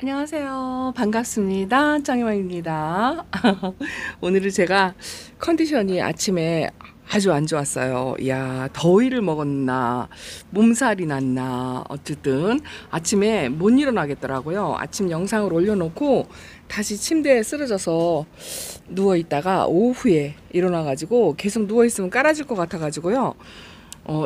안녕하세요. 반갑습니다. 짱이맘입니다. 오늘은 제가 컨디션이 아침에 아주 안 좋았어요. 야, 더위를 먹었나, 몸살이 났나, 어쨌든 아침에 못 일어나겠더라고요. 아침 영상을 올려놓고 다시 침대에 쓰러져서 누워있다가 오후에 일어나가지고 계속 누워있으면 깔아질 것 같아가지고요.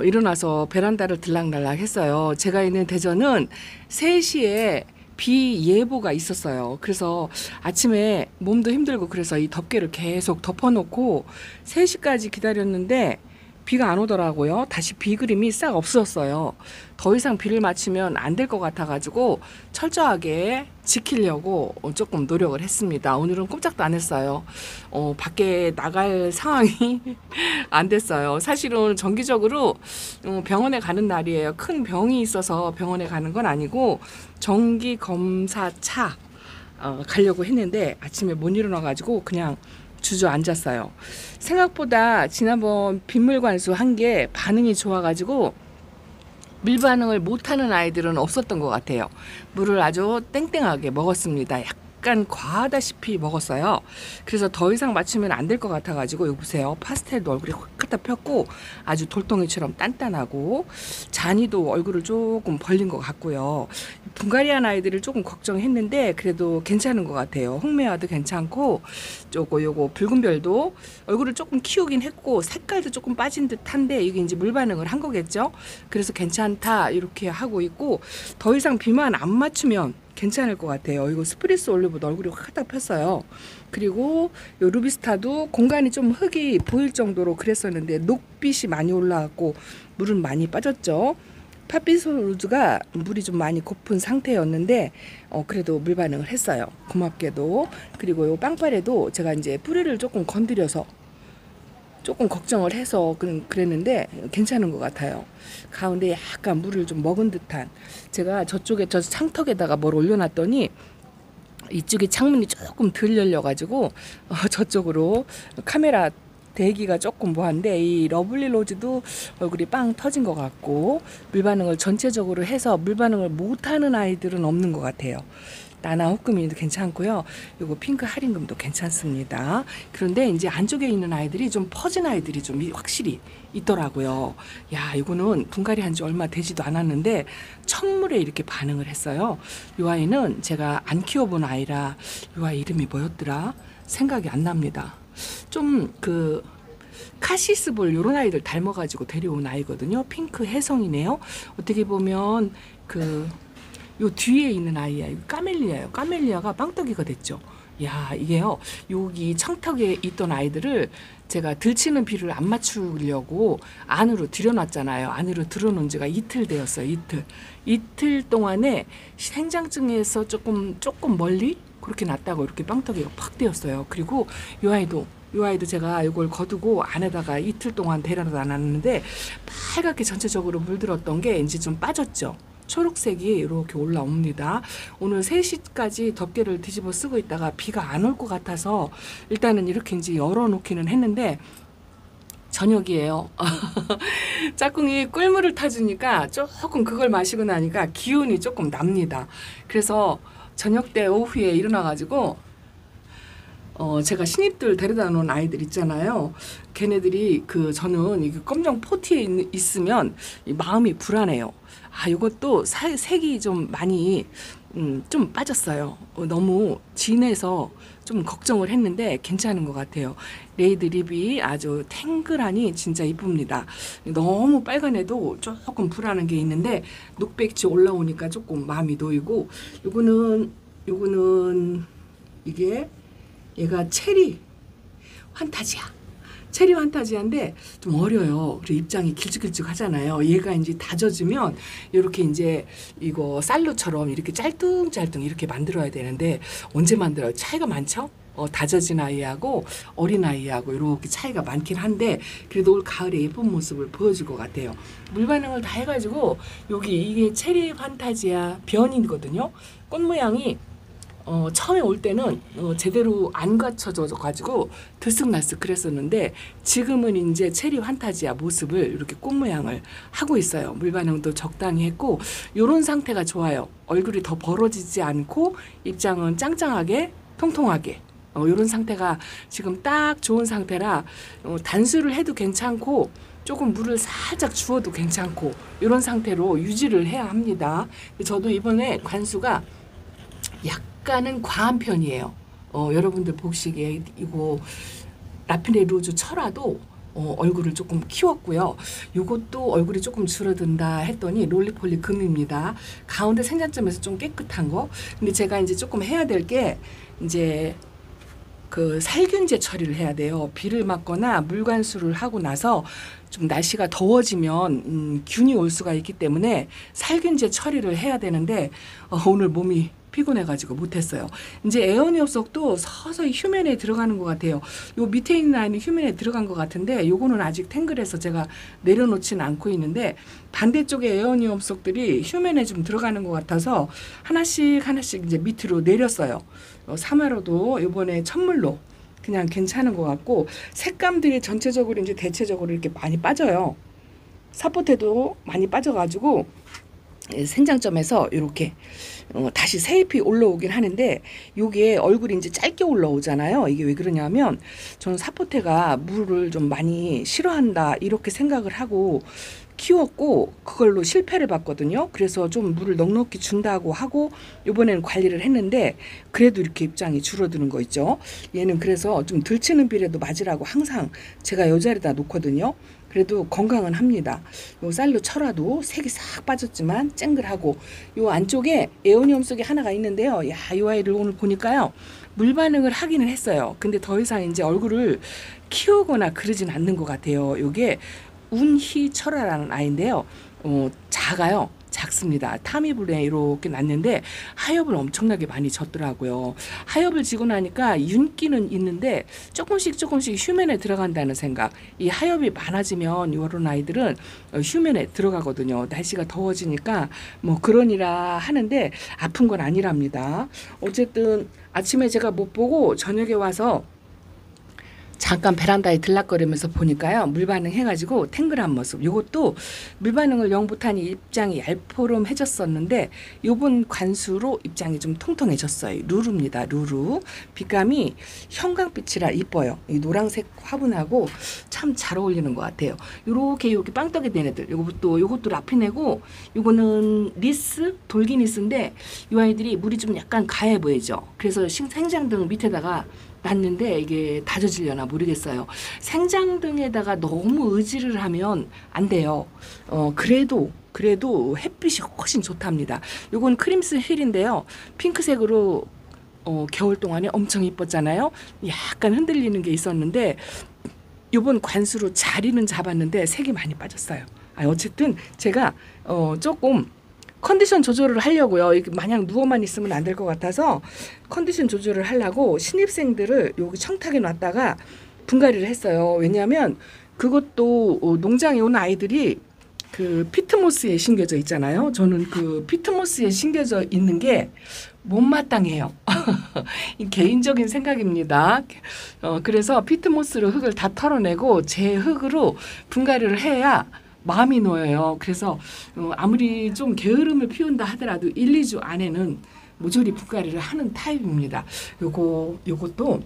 일어나서 베란다를 들락날락 했어요. 제가 있는 대전은 3시에 비 예보가 있었어요. 그래서 아침에 몸도 힘들고 그래서 이 덮개를 계속 덮어놓고 3시까지 기다렸는데 비가 안 오더라고요. 다시 비 그림이 싹 없어졌어요. 더 이상 비를 맞추면 안 될 것 같아가지고 철저하게 지키려고 조금 노력을 했습니다. 오늘은 꼼짝도 안 했어요. 밖에 나갈 상황이 안 됐어요. 사실은 정기적으로 병원에 가는 날이에요. 큰 병이 있어서 병원에 가는 건 아니고 정기 검사차 가려고 했는데 아침에 못 일어나가지고 그냥 주저앉았어요. 생각보다 지난번 빗물관수 한 게 반응이 좋아가지고 밀반응을 못하는 아이들은 없었던 것 같아요. 물을 아주 땡땡하게 먹었습니다. 약간 과하다시피 먹었어요. 그래서 더 이상 맞추면 안 될 것 같아가지고 여기 보세요. 파스텔도 얼굴이 확 갖다 폈고 아주 돌덩이처럼 단단하고 잔이도 얼굴을 조금 벌린 것 같고요. 분갈이한 아이들을 조금 걱정했는데 그래도 괜찮은 것 같아요. 홍매화도 괜찮고 요거 붉은 별도 얼굴을 조금 키우긴 했고 색깔도 조금 빠진 듯한데 이게 이제 물 반응을 한 거겠죠. 그래서 괜찮다 이렇게 하고 있고 더 이상 비만 안 맞추면 괜찮을 것 같아요. 이거 스프리스 올리브도 얼굴이 확 갖다 폈어요. 그리고 요 루비스타도 공간이 좀 흙이 보일 정도로 그랬었는데 녹빛이 많이 올라왔고 물은 많이 빠졌죠. 팥비소루즈가 물이 좀 많이 고픈 상태였는데 그래도 물 반응을 했어요. 고맙게도. 그리고 요 빵파레도 제가 이제 뿌리를 조금 건드려서 조금 걱정을 해서 그랬는데 괜찮은 것 같아요. 가운데 약간 물을 좀 먹은 듯한 제가 저쪽에 저 창턱에다가 뭘 올려놨더니 이쪽에 창문이 조금 덜 열려가지고 저쪽으로 카메라 대기가 조금 뭐한데 이 러블리 로즈도 얼굴이 빵 터진 것 같고 물반응을 전체적으로 해서 물반응을 못하는 아이들은 없는 것 같아요. 나나 호크미도 괜찮고요. 요거 핑크 하링금도 괜찮습니다. 그런데 이제 안쪽에 있는 아이들이 좀 퍼진 아이들이 좀 확실히 있더라고요. 야, 이거는 분갈이 한 지 얼마 되지도 않았는데 첫물에 이렇게 반응을 했어요. 이 아이는 제가 안 키워본 아이라 이 아이 이름이 뭐였더라? 생각이 안 납니다. 좀 카시스볼 요런 아이들 닮아가지고 데려온 아이거든요. 핑크 혜성이네요. 어떻게 보면 요 뒤에 있는 아이야. 이거 까멜리아예요. 까멜리아가 빵떡이가 됐죠. 야, 이게요. 여기 창턱에 있던 아이들을 제가 들치는 비를 안 맞추려고 안으로 들여놨잖아요. 안으로 들어놓은 지가 이틀 되었어요. 이틀 동안에 생장증에서 조금 멀리 그렇게 놨다고 이렇게 빵떡이가 팍 되었어요. 그리고 요 아이도 제가 이걸 거두고 안에다가 이틀 동안 데려다 놨는데 빨갛게 전체적으로 물들었던 게 이제 좀 빠졌죠. 초록색이 이렇게 올라옵니다. 오늘 3시까지 덮개를 뒤집어 쓰고 있다가 비가 안 올 것 같아서 일단은 이렇게 이제 열어놓기는 했는데 저녁이에요. 짝꿍이 꿀물을 타주니까 조금 그걸 마시고 나니까 기운이 조금 납니다. 그래서 저녁 때 오후에 일어나가지고 제가 신입들 데려다 놓은 아이들 있잖아요. 걔네들이 저는 이게 검정 포티에 있으면 마음이 불안해요. 이것도 색이 좀 많이 좀 빠졌어요. 너무 진해서 좀 걱정을 했는데 괜찮은 것 같아요. 레이드 립이 아주 탱글하니 진짜 이쁩니다. 너무 빨간 애도 조금 불안한 게 있는데 녹백치 올라오니까 조금 마음이 놓이고 요거는 이게 얘가 체리 환타지아인데 좀 어려요. 그리고 입장이 길쭉길쭉 하잖아요. 얘가 이제 다져지면 이렇게 이제 이거 쌀로처럼 이렇게 짤뚱짤뚱 이렇게 만들어야 되는데 언제 만들어요? 차이가 많죠? 다져진 아이하고 어린 아이하고 이렇게 차이가 많긴 한데 그래도 올 가을에 예쁜 모습을 보여줄 것 같아요. 물 반응을 다 해가지고 이게 체리 환타지아 변이거든요. 꽃 모양이 처음에 올 때는 제대로 안 갖춰져 가지고 들쑥날쑥 그랬었는데 지금은 이제 체리 환타지아 모습을 이렇게 꽃 모양을 하고 있어요. 물 반응도 적당히 했고 요런 상태가 좋아요. 얼굴이 더 벌어지지 않고 입장은 짱짱하게 통통하게 요런 상태가 지금 딱 좋은 상태라 단수를 해도 괜찮고 조금 물을 살짝 주어도 괜찮고 이런 상태로 유지를 해야 합니다. 저도 이번에 관수가 약간은 과한 편이에요. 여러분들 보시기에 이거 라피네 루즈 철화도 얼굴을 조금 키웠고요. 이것도 얼굴이 조금 줄어든다 했더니 롤리폴리 금입니다. 가운데 생장점에서 좀 깨끗한 거. 근데 제가 이제 조금 해야 될 게 이제 그 살균제 처리를 해야 돼요. 비를 맞거나 물관수를 하고 나서 좀 날씨가 더워지면 균이 올 수가 있기 때문에 살균제 처리를 해야 되는데 오늘 몸이 피곤해가지고 못했어요. 이제 에어니업석도 서서히 휴면에 들어가는 것 같아요. 요 밑에 있는 아이는 휴면에 들어간 것 같은데 요거는 아직 탱글해서 제가 내려놓지는 않고 있는데 반대쪽에 에어니업석들이 휴면에 좀 들어가는 것 같아서 하나씩 이제 밑으로 내렸어요. 3화로도 요번에 천물로 그냥 괜찮은 것 같고 색감들이 전체적으로 이제 대체적으로 이렇게 많이 빠져요. 사포테도 많이 빠져가지고 생장점에서 이렇게 다시 새잎이 올라오긴 하는데 요게 얼굴이 이제 짧게 올라오잖아요. 이게 왜 그러냐면 저는 사포테가 물을 좀 많이 싫어한다 이렇게 생각을 하고 키웠고 그걸로 실패를 봤거든요. 그래서 좀 물을 넉넉히 준다고 하고 요번에는 관리를 했는데 그래도 이렇게 입장이 줄어드는 거 있죠. 얘는 그래서 좀 들치는 비례도 맞으라고 항상 제가 요 자리에다 놓거든요. 그래도 건강은 합니다. 요 쌀로 철화도 색이 싹 빠졌지만 쨍글하고 요 안쪽에 에오니움 속에 하나가 있는데요. 야, 이 아이를 오늘 보니까요. 물 반응을 하기는 했어요. 근데 더 이상 이제 얼굴을 키우거나 그러진 않는 것 같아요. 요게 운희철화라는 아이인데요. 작아요. 작습니다. 타미블에 이렇게 났는데 하엽을 엄청나게 많이 졌더라고요. 하엽을 지고 나니까 윤기는 있는데 조금씩 휴면에 들어간다는 생각. 이 하엽이 많아지면 이런 아이들은 휴면에 들어가거든요. 날씨가 더워지니까 뭐 그러니라 하는데 아픈 건 아니랍니다. 어쨌든 아침에 제가 못 보고 저녁에 와서 잠깐 베란다에 들락거리면서 보니까요. 물반응 해가지고 탱글한 모습. 요것도 물반응을 영 못하니 입장이 얄포름해졌었는데 요번 관수로 입장이 좀 통통해졌어요. 루루입니다. 루루. 빛감이 형광빛이라 이뻐요. 이 노란색 화분하고 참 잘 어울리는 것 같아요. 요렇게 빵떡이 된 애들. 요것도 라피네고 요거는 리스? 돌기니스인데 요 아이들이 물이 좀 약간 가해 보이죠. 그래서 생장등 밑에다가 놨는데 이게 다져지려나 모르겠어요. 생장등에다가 너무 의지를 하면 안 돼요. 그래도 햇빛이 훨씬 좋답니다. 요건 크림스 힐인데요. 핑크색으로 겨울 동안에 엄청 이뻤잖아요. 약간 흔들리는 게 있었는데 요번 관수로 자리는 잡았는데 색이 많이 빠졌어요. 어쨌든 제가 조금 컨디션 조절을 하려고요. 이게 마냥 누워만 있으면 안 될 것 같아서 컨디션 조절을 하려고 신입생들을 여기 청탁에 놨다가 분갈이를 했어요. 왜냐하면 그것도 농장에 온 아이들이 그 피트모스에 심겨져 있잖아요. 저는 그 피트모스에 심겨져 있는 게 못마땅해요. 개인적인 생각입니다. 그래서 피트모스로 흙을 다 털어내고 제 흙으로 분갈이를 해야 마음이 놓여요. 그래서 아무리 좀 게으름을 피운다 하더라도 1, 2주 안에는 모조리 분갈이를 하는 타입입니다. 요것도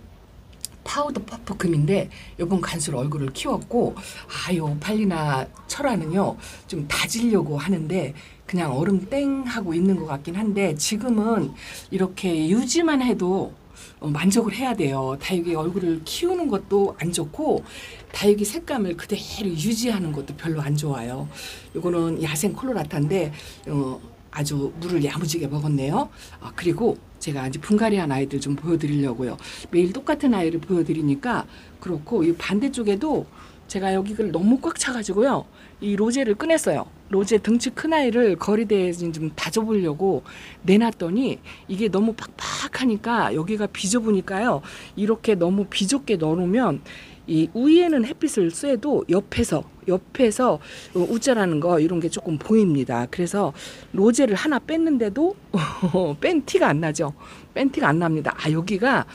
파우더 퍼프금인데 요번 간수로 얼굴을 키웠고 요 팔리나 철화는요 좀 다지려고 하는데 그냥 얼음 땡 하고 있는 것 같긴 한데 지금은 이렇게 유지만 해도 만족을 해야 돼요. 다육이 얼굴을 키우는 것도 안 좋고 다육이 색감을 그대로 유지하는 것도 별로 안 좋아요. 요거는 야생 콜로라타인데 아주 물을 야무지게 먹었네요. 그리고 제가 이제 분갈이한 아이들 좀 보여드리려고요. 매일 똑같은 아이를 보여드리니까 그렇고 이 반대쪽에도 제가 여기를 너무 꽉 차가지고요. 이 로제를 꺼냈어요. 로제 등치 큰 아이를 거리대에 좀 다져보려고 내놨더니 이게 너무 팍팍하니까 여기가 비좁으니까요. 이렇게 너무 비좁게 넣어놓으면 이 위에는 햇빛을 쐬도 옆에서 우짜라는 거 이런 게 조금 보입니다. 그래서 로제를 하나 뺐는데도 뺀 티가 안 나죠. 뺀 티가 안 납니다. 아, 여기가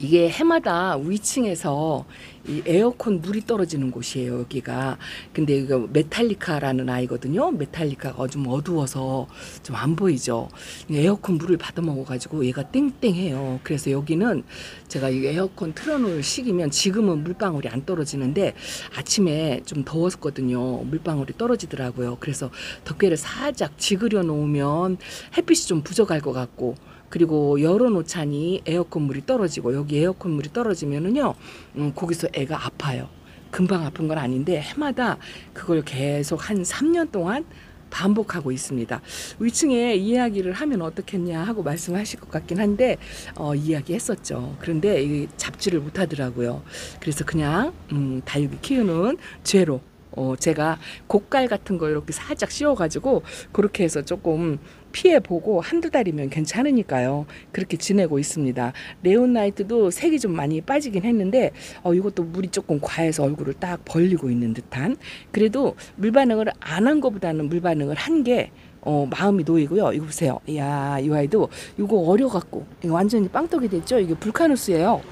이게 해마다 위층에서 이 에어컨 물이 떨어지는 곳이에요, 여기가. 근데 이거 메탈리카라는 아이거든요. 메탈리카가 좀 어두워서 좀 안 보이죠. 에어컨 물을 받아 먹어가지고 얘가 땡땡해요. 그래서 여기는 제가 이 에어컨 틀어놓을 시기면 지금은 물방울이 안 떨어지는데 아침에 좀 더웠거든요. 물방울이 떨어지더라고요. 그래서 덮개를 살짝 지그려 놓으면 햇빛이 좀 부족할 것 같고, 그리고 열어놓자니 에어컨 물이 떨어지고, 여기 에어컨 물이 떨어지면은요, 거기서 애가 아파요. 금방 아픈 건 아닌데 해마다 그걸 계속 한 3년 동안 반복하고 있습니다. 위층에 이야기를 하면 어떻겠냐 하고 말씀하실 것 같긴 한데 이야기했었죠. 그런데 이 잡지를 못하더라고요. 그래서 그냥 다육이 키우는 죄로 제가 곡갈 같은 거 이렇게 살짝 씌워가지고 그렇게 해서 조금 피해보고 한두 달이면 괜찮으니까요. 그렇게 지내고 있습니다. 레온나이트도 색이 좀 많이 빠지긴 했는데 이것도 물이 조금 과해서 얼굴을 딱 벌리고 있는 듯한, 그래도 물반응을 안 한 것보다는 물반응을 한 게 마음이 놓이고요. 이거 보세요. 이야, 이 아이도 이거 어려갖고 이거 완전히 빵떡이 됐죠. 이게 불카누스예요.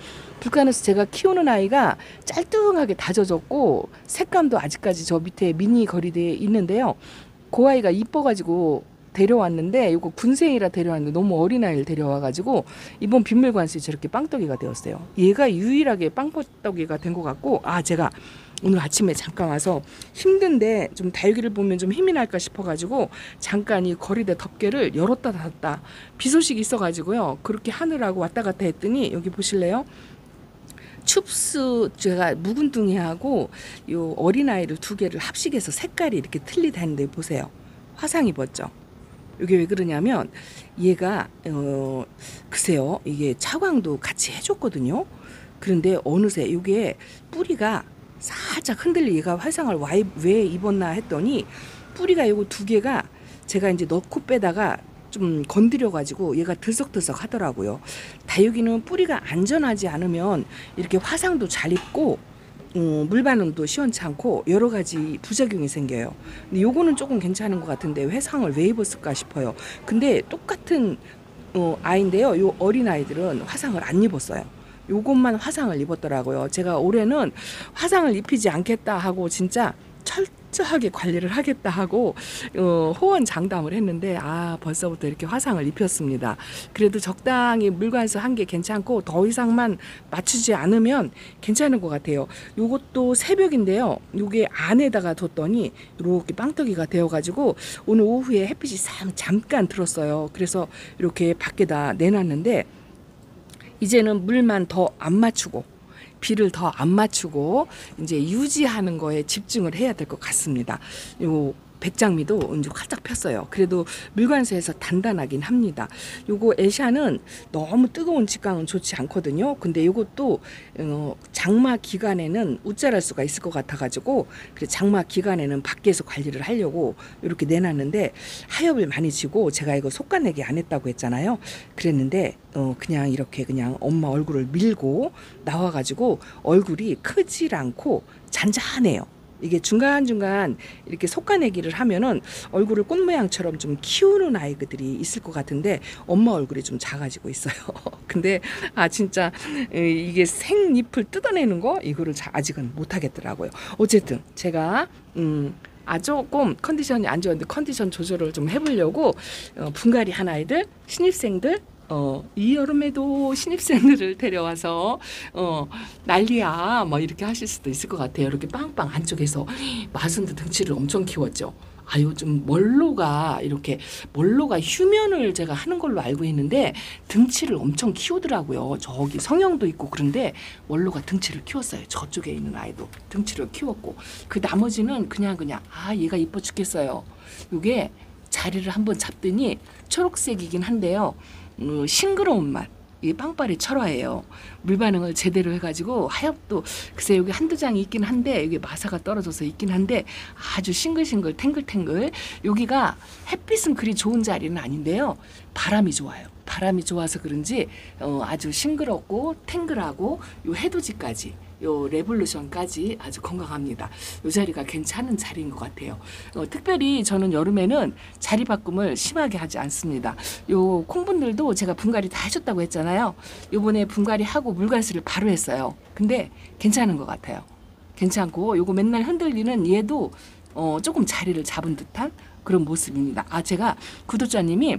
불카누스 제가 키우는 아이가 짤뚱하게 다져졌고 색감도 아직까지 저 밑에 미니 거리대에 있는데요. 그 아이가 이뻐가지고 데려왔는데, 이거 군생이라 데려왔는데 너무 어린 아이를 데려와가지고 이번 빗물관수에 저렇게 빵떡이가 되었어요. 얘가 유일하게 빵떡이가 된 것 같고, 제가 오늘 아침에 잠깐 와서 힘든데 좀 다육이를 보면 좀 힘이 날까 싶어가지고 잠깐 이 거리대 덮개를 열었다 닫았다, 비 소식이 있어가지고요. 그렇게 하느라고 왔다 갔다 했더니 여기 보실래요? 춥스 제가 묵은둥이하고 요 어린아이를 두 개를 합식해서 색깔이 이렇게 틀리다는데 보세요. 화상 입었죠. 이게 왜 그러냐면 얘가 글쎄요, 이게 차광도 같이 해줬거든요. 그런데 어느새 이게 뿌리가 살짝 흔들리, 얘가 화상을 왜 입었나 했더니 뿌리가 이거 두 개가 제가 이제 넣고 빼다가 좀 건드려 가지고 얘가 들썩들썩 하더라고요. 다육이는 뿌리가 안전하지 않으면 이렇게 화상도 잘 입고 물 반응도 시원찮고 여러 가지 부작용이 생겨요. 근데 요거는 조금 괜찮은 것 같은데 화상을 왜 입었을까 싶어요. 근데 똑같은 아이인데요. 요 어린 아이들은 화상을 안 입었어요. 요것만 화상을 입었더라고요. 제가 올해는 화상을 입히지 않겠다 하고 진짜 철저하게 관리를 하겠다 하고 호언장담을 했는데 벌써부터 이렇게 화상을 입혔습니다. 그래도 적당히 물관수 한 게 괜찮고 더 이상만 맞추지 않으면 괜찮은 것 같아요. 요것도 새벽인데요. 요게 안에다가 뒀더니 이렇게 빵떡이가 되어가지고 오늘 오후에 햇빛이 잠깐 들었어요. 그래서 이렇게 밖에다 내놨는데 이제는 물만 더 안 맞추고 비를 더 안 맞추고 이제 유지하는 거에 집중을 해야 될 것 같습니다. 요 백장미도 이제 활짝 폈어요. 그래도 물관수에서 단단하긴 합니다. 요거 에샤는 너무 뜨거운 직광은 좋지 않거든요. 근데 요것도 장마 기간에는 우짜랄 수가 있을 것 같아가지고 그래 장마 기간에는 밖에서 관리를 하려고 이렇게 내놨는데 하엽을 많이 지고 제가 이거 속간내기 안 했다고 했잖아요. 그랬는데 그냥 이렇게 그냥 엄마 얼굴을 밀고 나와가지고 얼굴이 크질 않고 잔잔해요. 이게 중간중간 이렇게 속가내기를 하면은 얼굴을 꽃 모양처럼 좀 키우는 아이들이 있을 것 같은데 엄마 얼굴이 좀 작아지고 있어요. 근데 진짜 이게 생잎을 뜯어내는 거 이거를 아직은 못 하겠더라고요. 어쨌든 제가 조금 컨디션이 안 좋은데 컨디션 조절을 좀 해보려고 분갈이 한 아이들, 신입생들 이 여름에도 신입생들을 데려와서 난리야 뭐 이렇게 하실 수도 있을 것 같아요. 이렇게 빵빵 안쪽에서 마순드 등치를 엄청 키웠죠. 요즘 멀로가 휴면을 제가 하는 걸로 알고 있는데 등치를 엄청 키우더라고요. 저기 성형도 있고 그런데 멀로가 등치를 키웠어요. 저쪽에 있는 아이도 등치를 키웠고 그 나머지는 그냥 얘가 이뻐 죽겠어요. 이게 자리를 한번 잡더니 초록색이긴 한데요. 싱그러운 맛, 이게 빵빠레 철화예요. 물 반응을 제대로 해가지고 하엽도 글쎄 여기 한두 장이 있긴 한데 여기 마사가 떨어져서 있긴 한데 아주 싱글싱글 탱글탱글. 여기가 햇빛은 그리 좋은 자리는 아닌데요. 바람이 좋아요. 바람이 좋아서 그런지 아주 싱그럽고 탱글하고 요 해돋이까지 요 레볼루션까지 아주 건강합니다. 요 자리가 괜찮은 자리인 것 같아요. 특별히 저는 여름에는 자리 바꿈을 심하게 하지 않습니다. 요 콩분들도 제가 분갈이 다 해줬다고 했잖아요. 요번에 분갈이 하고 물갈이를 바로 했어요. 근데 괜찮은 것 같아요. 괜찮고 요거 맨날 흔들리는 얘도 조금 자리를 잡은 듯한 그런 모습입니다. 제가 구독자님이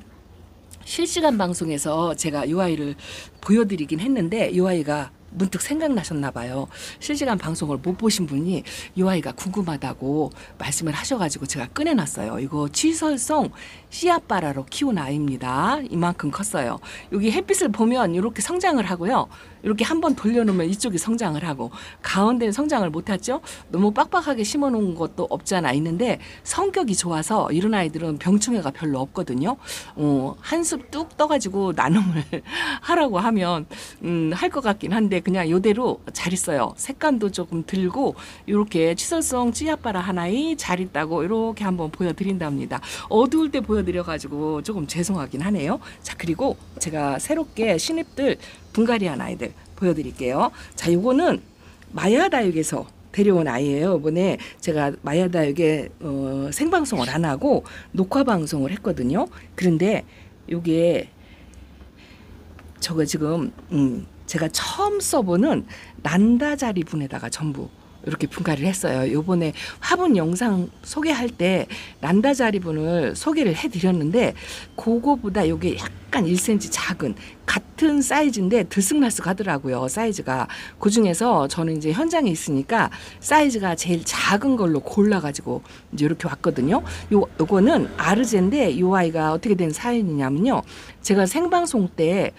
실시간 방송에서 제가 이 아이를 보여드리긴 했는데 이 아이가 문득 생각나셨나 봐요. 실시간 방송을 못 보신 분이 이 아이가 궁금하다고 말씀을 하셔가지고 제가 꺼내놨어요. 이거 취설성 씨앗바라로 키운 아이입니다. 이만큼 컸어요. 여기 햇빛을 보면 이렇게 성장을 하고요. 이렇게 한번 돌려놓으면 이쪽이 성장을 하고 가운데는 성장을 못하죠. 너무 빡빡하게 심어놓은 것도 없잖아 있는데 성격이 좋아서 이런 아이들은 병충해가 별로 없거든요. 한 숲 뚝 떠가지고 나눔을 하라고 하면 할 것 같긴 한데 그냥 이대로 잘 있어요. 색감도 조금 들고 이렇게 취설성 찌아빠라 하나이 잘 있다고 이렇게 한번 보여드린답니다. 어두울 때 보여드려가지고 조금 죄송하긴 하네요. 자, 그리고 제가 새롭게 신입들 분갈이한 아이들 보여드릴게요. 자, 요거는 마야다육에서 데려온 아이예요. 이번에 제가 마야다육에 생방송을 안 하고 녹화 방송을 했거든요. 그런데 요게 저거 지금 제가 처음 써보는 난다자리 분에다가 전부 이렇게 분갈이를 했어요. 요번에 화분 영상 소개할 때 난다자리 분을 소개를 해드렸는데 그거보다 요게 약간 1cm 작은 같은 사이즈인데 들쑥날쑥하더라고요. 사이즈가. 그 중에서 저는 이제 현장에 있으니까 사이즈가 제일 작은 걸로 골라가지고 이제 이렇게 왔거든요. 요거는 아르제인데 요 아이가 어떻게 된 사연이냐면요. 제가 생방송 때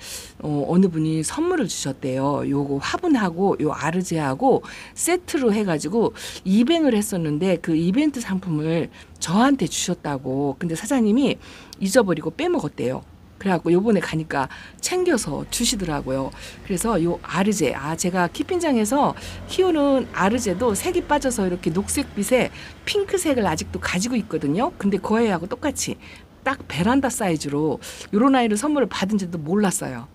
어느 분이 선물을 주셨대요. 요거 화분하고 요 아르제하고 세트로 해가지고 이벤을 했었는데 그 이벤트 상품을 저한테 주셨다고. 근데 사장님이 잊어버리고 빼먹었대요. 그래갖고 요번에 가니까 챙겨서 주시더라고요. 그래서 요 아르제, 제가 키핀장에서 키우는 아르제도 색이 빠져서 이렇게 녹색빛에 핑크색을 아직도 가지고 있거든요. 근데 그 아이하고 똑같이 딱 베란다 사이즈로 요런 아이를 선물을 받은지도 몰랐어요.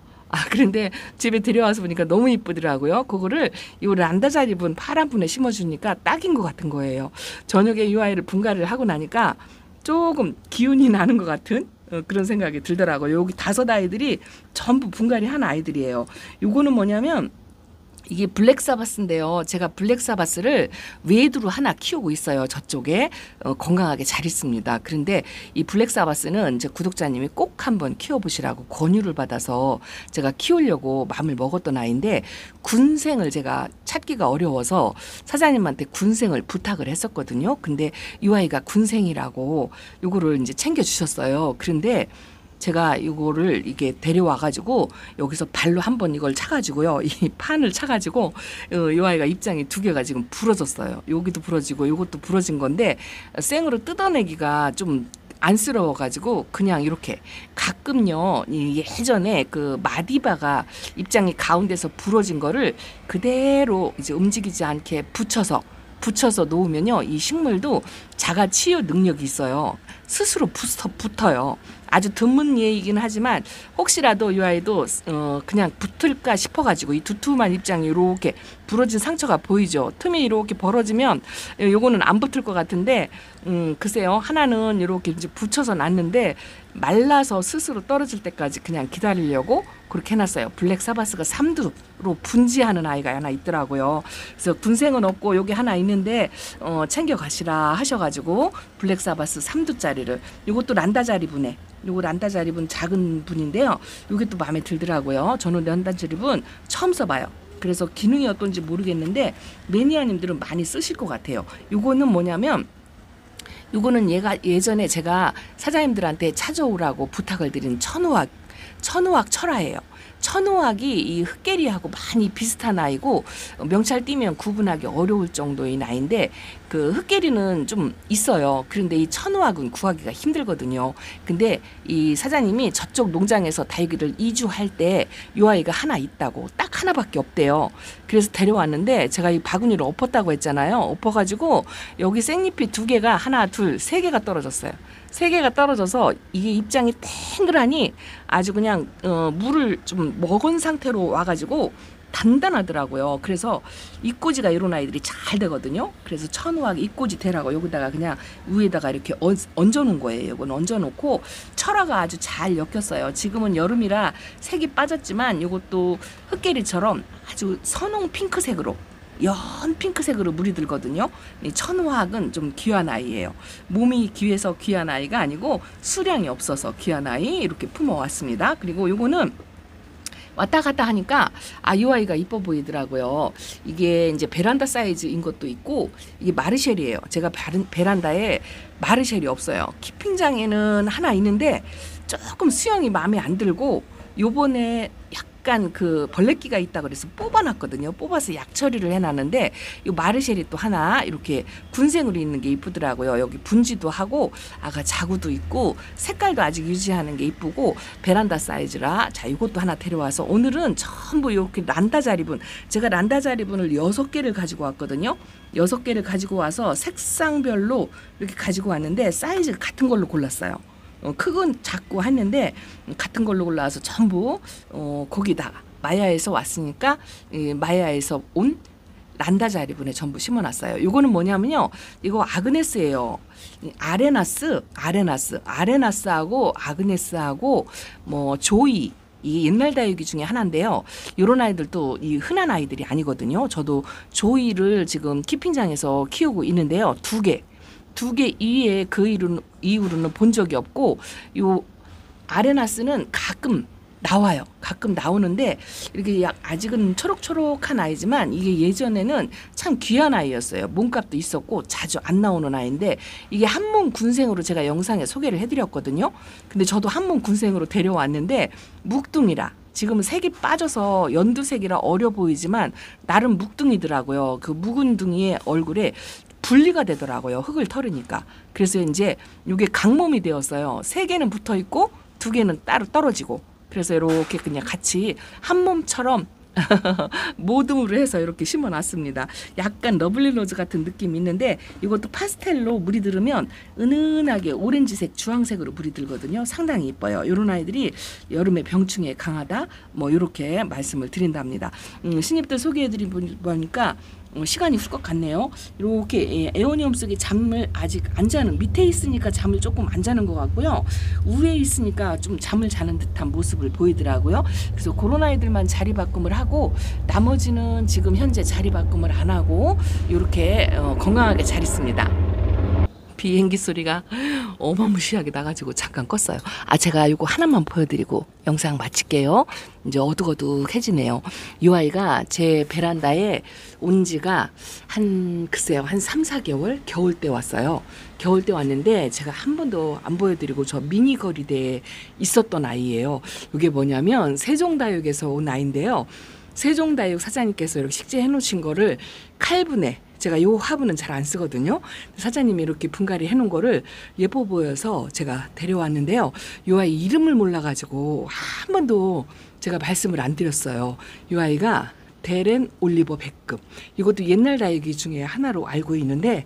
그런데 집에 들여와서 보니까 너무 이쁘더라고요. 그거를 요 란다자리 분 파란 분에 심어주니까 딱인 것 같은 거예요. 저녁에 이 아이를 분갈이를 하고 나니까 조금 기운이 나는 것 같은 그런 생각이 들더라고요. 여기 5 아이들이 전부 분갈이 한 아이들이에요. 요거는 뭐냐면 이게 블랙사바스인데요. 제가 블랙사바스를 외두로 하나 키우고 있어요. 저쪽에 건강하게 잘 있습니다. 그런데 이 블랙사바스는 이제 구독자님이 꼭 한번 키워보시라고 권유를 받아서 제가 키우려고 마음을 먹었던 아이인데 군생을 제가 찾기가 어려워서 사장님한테 군생을 부탁을 했었거든요. 근데 이 아이가 군생이라고 요거를 이제 챙겨주셨어요. 그런데 제가 이거를 이게 데려와가지고 여기서 발로 한번 이걸 차가지고요. 이 판을 차가지고 이 아이가 입장이 2개가 지금 부러졌어요. 여기도 부러지고 이것도 부러진 건데 생으로 뜯어내기가 좀 안쓰러워가지고 그냥 이렇게 가끔요 예전에 그 마디바가 입장이 가운데서 부러진 거를 그대로 이제 움직이지 않게 붙여서 놓으면요 이 식물도 자가 치유 능력이 있어요. 스스로 붙어요. 아주 드문 예이긴 하지만 혹시라도 이 아이도 그냥 붙을까 싶어가지고 이 두툼한 입장이 이렇게 부러진 상처가 보이죠. 틈이 이렇게 벌어지면 요거는 안 붙을 것 같은데 글쎄요 하나는 이렇게 이제 붙여서 놨는데 말라서 스스로 떨어질 때까지 그냥 기다리려고 그렇게 해놨어요. 블랙사바스가 3두로 분지하는 아이가 하나 있더라고요. 그래서 군생은 없고 여기 하나 있는데 챙겨가시라 하셔가지고 블랙사바스 3두짜리를 요것도 란다자리 분에 요거 란다자리 분 작은 분인데요. 요게 또 마음에 들더라고요. 저는 란다자리 분 처음 써봐요. 그래서 기능이 어떤지 모르겠는데 매니아님들은 많이 쓰실 것 같아요. 요거는 뭐냐면 요거는 얘가 예전에 제가 사장님들한테 찾아오라고 부탁을 드린 천우학 철화예요. 천우학이 이 흑계리하고 많이 비슷한 아이고 명찰 띄면 구분하기 어려울 정도의 아이인데 그 흑계리는 좀 있어요. 그런데 이 천우학은 구하기가 힘들거든요. 근데 이 사장님이 저쪽 농장에서 다육이를 이주할 때 이 아이가 하나 있다고 딱 하나밖에 없대요. 그래서 데려왔는데 제가 이 바구니를 엎었다고 했잖아요. 엎어가지고 여기 생잎이 2개가 하나 둘 3개가 떨어졌어요. 3개가 떨어져서 이게 입장이 탱글하니 아주 그냥 물을 좀 먹은 상태로 와가지고 단단하더라고요. 그래서 잎꽂이가 이런 아이들이 잘 되거든요. 그래서 천우학 잎꽂이 되라고 여기다가 그냥 위에다가 이렇게 얹어 놓은 거예요. 이건 얹어 놓고 철화가 아주 잘 엮였어요. 지금은 여름이라 색이 빠졌지만 이것도 흑계리처럼 아주 선홍 핑크색으로 연 핑크색으로 물이 들거든요. 이 천우학은 좀 귀한 아이예요. 몸이 귀해서 귀한 아이가 아니고 수량이 없어서 귀한 아이 이렇게 품어왔습니다. 그리고 요거는 왔다 갔다 하니까 이 아이가 이뻐 보이더라고요. 이게 이제 베란다 사이즈인 것도 있고 이게 마르쉘이에요. 제가 베란다에 마르쉘이 없어요. 키핑장에는 하나 있는데 조금 수영이 마음에 안 들고 요번에 약간 그 벌레끼가 있다 그래서 뽑아놨거든요. 뽑아서 약 처리를 해놨는데 이 마르쉘이 또 하나 이렇게 군생으로 있는 게 이쁘더라고요. 여기 분지도 하고 아가 자구도 있고 색깔도 아직 유지하는 게 이쁘고 베란다 사이즈라 자 이것도 하나 데려와서 오늘은 전부 이렇게 란다 자리분 제가 란다 자리분을 6개를 가지고 왔거든요. 6개를 가지고 와서 색상별로 이렇게 가지고 왔는데 사이즈가 같은 걸로 골랐어요. 크건 작고 했는데 같은 걸로 골라서 전부 거기다가 마야에서 왔으니까 마야에서 온 란다 자리분에 전부 심어놨어요. 이거는 뭐냐면요, 이거 아그네스예요. 아레나스하고 아그네스하고 뭐 조이 이 옛날 다육이 중에 하나인데요. 이런 아이들도 이 흔한 아이들이 아니거든요. 저도 조이를 지금 키핑장에서 키우고 있는데요. 두 개 이외에 그 이후로는 본 적이 없고 요 아레나스는 가끔 나와요. 가끔 나오는데 이렇게 아직은 초록초록한 아이지만 이게 예전에는 참 귀한 아이였어요. 몸값도 있었고 자주 안 나오는 아이인데 이게 한몸 군생으로 제가 영상에 소개를 해드렸거든요. 근데 저도 한몸 군생으로 데려왔는데 묵둥이라 지금은 색이 빠져서 연두색이라 어려 보이지만 나름 묵둥이더라고요. 그 묵은 둥이의 얼굴에 분리가 되더라고요. 흙을 털으니까. 그래서 이제 이게 강몸이 되었어요. 3개는 붙어 있고 2개는 따로 떨어지고. 그래서 이렇게 그냥 같이 한 몸처럼 모둠으로 해서 이렇게 심어놨습니다. 약간 러블리로즈 같은 느낌이 있는데 이것도 파스텔로 물이 들으면 은은하게 오렌지색, 주황색으로 물이 들거든요. 상당히 이뻐요. 이런 아이들이 여름에 병충해에 강하다. 뭐 이렇게 말씀을 드린답니다. 신입들 소개해드리니까 시간이 훌쩍 갔네요. 이렇게 에오니움 속에 잠을 아직 안 자는 밑에 있으니까 잠을 조금 안 자는 것 같고요. 위에 있으니까 좀 잠을 자는 듯한 모습을 보이더라고요. 그래서 그런 아이들만 자리 바꿈을 하고 나머지는 지금 현재 자리 바꿈을 안 하고 이렇게 건강하게 잘 있습니다. 비행기 소리가 어마무시하게 나가지고 잠깐 껐어요. 제가 이거 하나만 보여드리고 영상 마칠게요. 이제 어둑어둑해지네요. 이 아이가 제 베란다에 온 지가 글쎄요, 한 3, 4개월? 겨울 때 왔어요. 겨울 때 왔는데 제가 한 번도 안 보여드리고 저 미니 거리대에 있었던 아이예요. 이게 뭐냐면 세종다육에서 온 아이인데요. 세종다육 사장님께서 이렇게 식재해 놓으신 거를 칼분에 제가 요 화분은 잘 안 쓰거든요. 사장님이 이렇게 분갈이 해놓은 거를 예뻐 보여서 제가 데려왔는데요. 요 아이 이름을 몰라가지고 한 번도 제가 말씀을 안 드렸어요. 요 아이가 데렌 올리버 백금. 이것도 옛날 다육이 중에 하나로 알고 있는데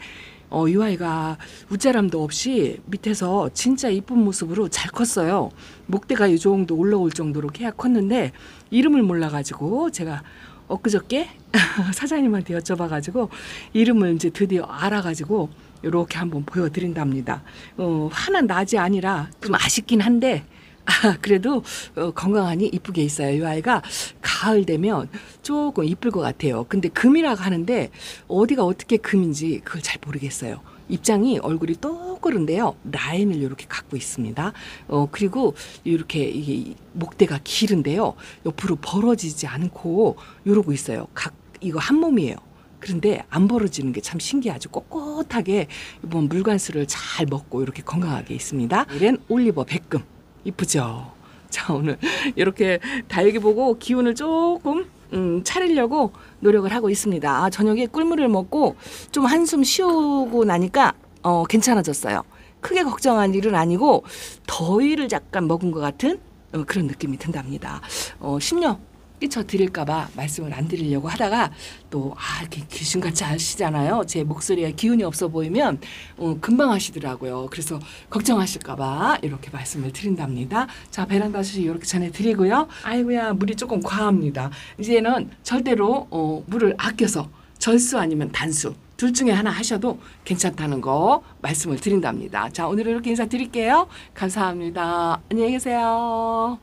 이 아이가 웃자람도 없이 밑에서 진짜 이쁜 모습으로 잘 컸어요. 목대가 이 정도 올라올 정도로 걔가 컸는데 이름을 몰라가지고 제가 엊그저께 사장님한테 여쭤봐가지고 이름을 이제 드디어 알아가지고 이렇게 한번 보여드린답니다. 화난 낮이 아니라 좀 아쉽긴 한데 그래도 건강하니 이쁘게 있어요. 이 아이가 가을 되면 조금 이쁠 것 같아요. 근데 금이라고 하는데 어디가 어떻게 금인지 그걸 잘 모르겠어요. 입장이 얼굴이 똑그런데요. 라인을 이렇게 갖고 있습니다. 그리고 이렇게 이게 목대가 길은데요. 옆으로 벌어지지 않고 이러고 있어요. 이거 한 몸이에요. 그런데 안 벌어지는 게 참 신기하죠. 꼿꼿하게 이번 물관수를 잘 먹고 이렇게 건강하게 있습니다. 이런 올리버 백금. 이쁘죠? 자, 오늘 이렇게 다육이 보고 기운을 조금 차리려고 노력을 하고 있습니다. 저녁에 꿀물을 먹고 좀 한숨 쉬고 나니까 괜찮아졌어요. 크게 걱정한 일은 아니고 더위를 잠깐 먹은 것 같은 그런 느낌이 든답니다. 심려 끼쳐 드릴까봐 말씀을 안 드리려고 하다가 또 이렇게 귀신같이 하시잖아요. 제 목소리에 기운이 없어 보이면 금방 하시더라고요. 그래서 걱정하실까봐 이렇게 말씀을 드린답니다. 자, 베란다 수시 이렇게 전해드리고요. 아이고야, 물이 조금 과합니다. 이제는 절대로 물을 아껴서 절수 아니면 단수 둘 중에 하나 하셔도 괜찮다는 거 말씀을 드린답니다. 자, 오늘은 이렇게 인사드릴게요. 감사합니다. 안녕히 계세요.